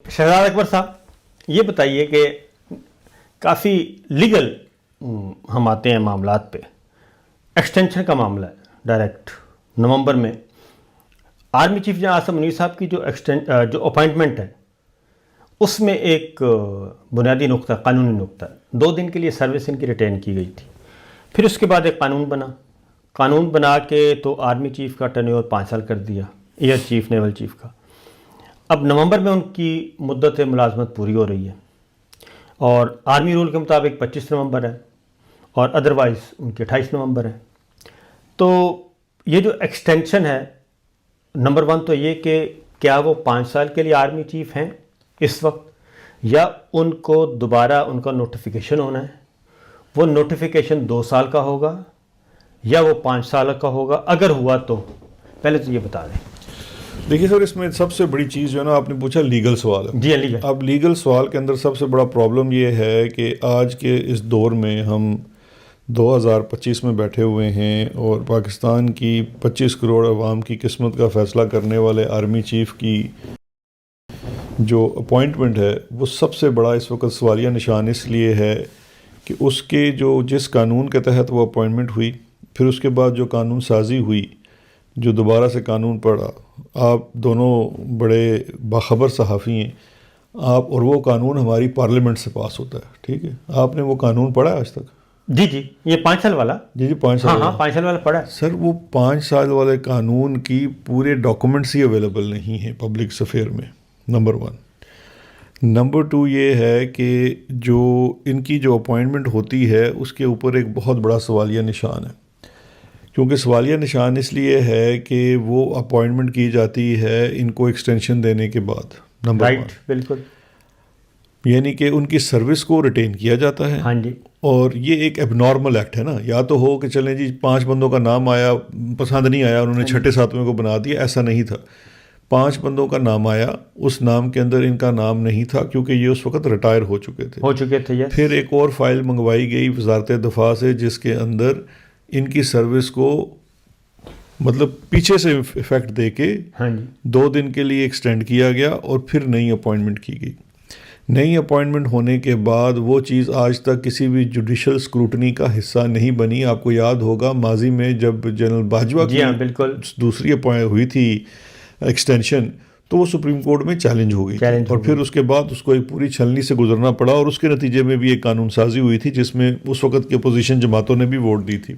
شہزاد اکبر صاحب یہ بتائیے کہ کافی لیگل ہم آتے ہیں معاملات پہ. ایکسٹینشن کا معاملہ ہے ڈائریکٹ نومبر میں army chief general Asim Munir صاحب کی جو اپائنٹمنٹ ہے اس میں ایک بنیادی نقطہ قانونی نقطہ ہے. 2 دن کے لیے سروس ان کی ریٹین کی گئی تھی. پھر اس کے بعد ایک قانون بنا کے تو آرمی چیف کا ٹرنیور 5 سال کر دیا، ایئر چیف نیول چیف کا. اب نومبر میں ان کی مدت ملازمت پوری ہو رہی ہے اور آرمی رول کے مطابق 25 نومبر ہے اور ادروائز ان کی 28 نومبر ہے. تو یہ جو ایکسٹینشن ہے، نمبر 1 تو یہ کہ کیا وہ 5 سال کے لیے آرمی چیف ہیں اس وقت، یا ان کو دوبارہ ان کا نوٹیفیکیشن ہونا ہے. وہ نوٹیفیکیشن 2 سال کا ہوگا یا وہ 5 سال کا ہوگا؟ اگر ہوا تو پہلے تو یہ بتا دیں. دیکھیے سر، اس میں سب سے بڑی چیز جو ہے نا، آپ نے پوچھا لیگل سوال ہے. جی لیگل. اب لیگل سوال کے اندر سب سے بڑا پرابلم یہ ہے کہ آج کے اس دور میں ہم 2025 میں بیٹھے ہوئے ہیں اور پاکستان کی 25 کروڑ عوام کی قسمت کا فیصلہ کرنے والے آرمی چیف کی جو اپوائنٹمنٹ ہے وہ سب سے بڑا اس وقت سوالیہ نشان اس لیے ہے کہ اس کے جس قانون کے تحت وہ اپوائنٹمنٹ ہوئی، پھر اس کے بعد جو قانون سازی ہوئی، جو دوبارہ سے قانون پڑھا. آپ دونوں بڑے باخبر صحافی ہیں، آپ اور وہ قانون ہماری پارلیمنٹ سے پاس ہوتا ہے. ٹھیک ہے، آپ نے وہ قانون پڑھا آج تک؟ جی یہ 5 سال والا. جی 5 سال. ہاں 5 سال والا پڑھا ہے سر. وہ 5 سال والے قانون کی پورے ڈاکومنٹس ہی اویلیبل نہیں ہیں پبلک سفیر میں. نمبر 1. نمبر 2 یہ ہے کہ جو ان کی جو اپوائنٹمنٹ ہوتی ہے اس کے اوپر ایک بہت بڑا سوالیہ نشان ہے. کیونکہ سوالیہ نشان اس لیے ہے کہ وہ اپوائنٹمنٹ کی جاتی ہے ان کو ایکسٹینشن دینے کے بعد. نمبر 1. بالکل. یعنی کہ ان کی سروس کو ریٹین کیا جاتا ہے. ہاں جی. اور یہ ایک ایب نارمل ایکٹ ہے نا. یا تو ہو کہ چلیں جی 5 بندوں کا نام آیا، پسند نہیں آیا، انہوں نے 6 7ویں کو بنا دیا. ایسا نہیں تھا. 5 بندوں کا نام آیا، اس نام کے اندر ان کا نام نہیں تھا کیونکہ یہ اس وقت ریٹائر ہو چکے تھے. پھر ایک اور فائل منگوائی گئی وزارت دفاع سے جس کے اندر ان کی سروس کو مطلب پیچھے سے افیکٹ دے کے 2 دن کے لیے ایکسٹینڈ کیا گیا اور پھر نئی اپوائنٹمنٹ کی گئی. نئی اپوائنٹمنٹ ہونے کے بعد وہ چیز آج تک کسی بھی جوڈیشل اسکروٹنی کا حصہ نہیں بنی. آپ کو یاد ہوگا ماضی میں جب جنرل باجوہ کی دوسری ہوئی تھی ایکسٹینشن تو وہ سپریم کورٹ میں چیلنج ہو گئی اور پھر اس کے بعد اس کو ایک پوری چھلنی سے گزرنا پڑا اور اس کے نتیجے میں بھی ایک قانون سازی ہوئی تھی جس میں اس وقت کی اپوزیشن جماعتوں نے بھی ووٹ دی تھی.